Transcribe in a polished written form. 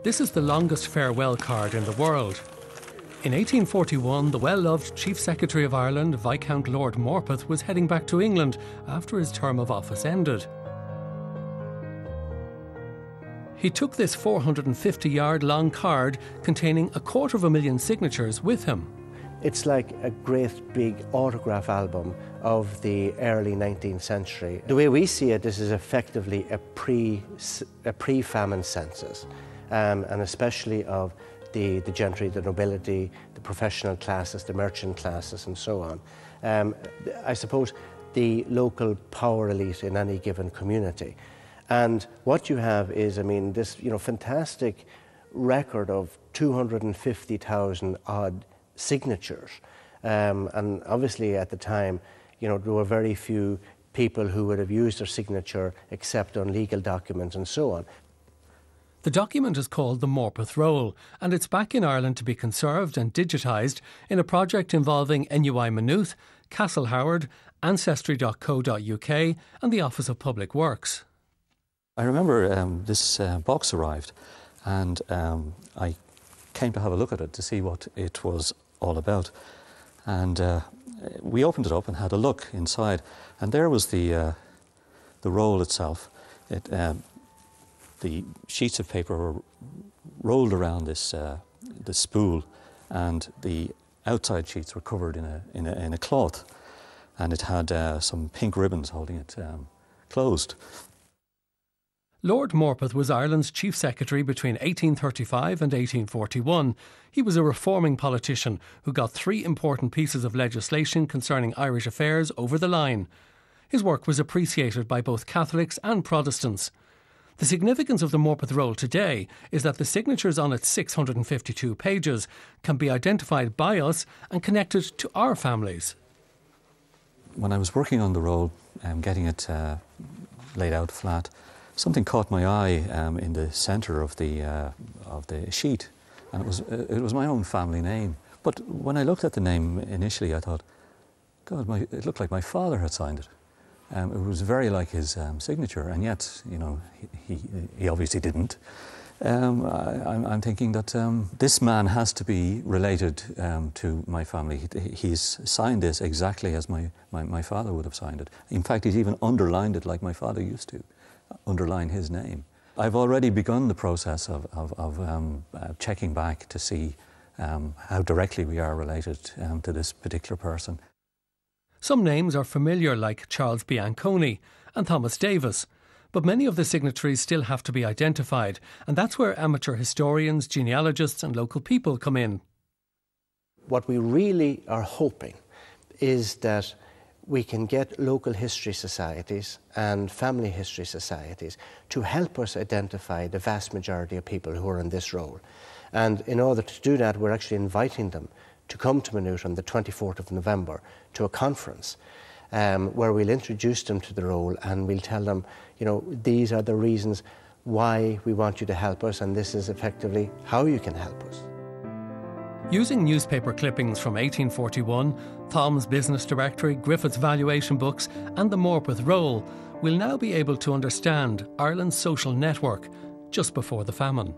This is the longest farewell card in the world. In 1841, the well-loved Chief Secretary of Ireland, Viscount Lord Morpeth, was heading back to England after his term of office ended. He took this 450-yard-long card containing 250,000 signatures with him. It's like a great big autograph album of the early 19th century. The way we see it, this is effectively a pre-famine census, and especially of the gentry, the nobility, the professional classes, the merchant classes, and so on. I suppose the local power elite in any given community. And what you have is, I mean, this fantastic record of 250,000 odd signatures. And obviously at the time, there were very few people who would have used their signature except on legal documents and so on. The document is called the Morpeth Roll, and it's back in Ireland to be conserved and digitised in a project involving NUI Maynooth, Castle Howard, Ancestry.co.uk and the Office of Public Works. I remember this box arrived, and I came to have a look at it to see what it was all about. And we opened it up and had a look inside, and there was the roll itself. The sheets of paper were rolled around this the spool, and the outside sheets were covered in a cloth, and it had some pink ribbons holding it closed. Lord Morpeth was Ireland's Chief Secretary between 1835 and 1841. He was a reforming politician who got 3 important pieces of legislation concerning Irish affairs over the line. His work was appreciated by both Catholics and Protestants. The significance of the Morpeth Roll today is that the signatures on its 652 pages can be identified by us and connected to our families. When I was working on the roll, getting it laid out flat, something caught my eye in the centre of the sheet, and it was my own family name. But when I looked at the name initially, I thought, God, it looked like my father had signed it. It was very like his signature, and yet, he obviously didn't. I'm thinking that this man has to be related to my family. He's signed this exactly as my father would have signed it. In fact, he's even underlined it like my father used to underline his name. I've already begun the process of checking back to see how directly we are related to this particular person. Some names are familiar, like Charles Bianconi and Thomas Davis, but many of the signatories still have to be identified, and that's where amateur historians, genealogists and local people come in. What we really are hoping is that we can get local history societies and family history societies to help us identify the vast majority of people who are in this role. And in order to do that, we're actually inviting them to come to Maynooth on the 24th of November to a conference where we'll introduce them to the role, and we'll tell them, these are the reasons why we want you to help us, and this is effectively how you can help us. Using newspaper clippings from 1841, Thom's Business Directory, Griffith's Valuation Books and the Morpeth Roll, we'll now be able to understand Ireland's social network just before the famine.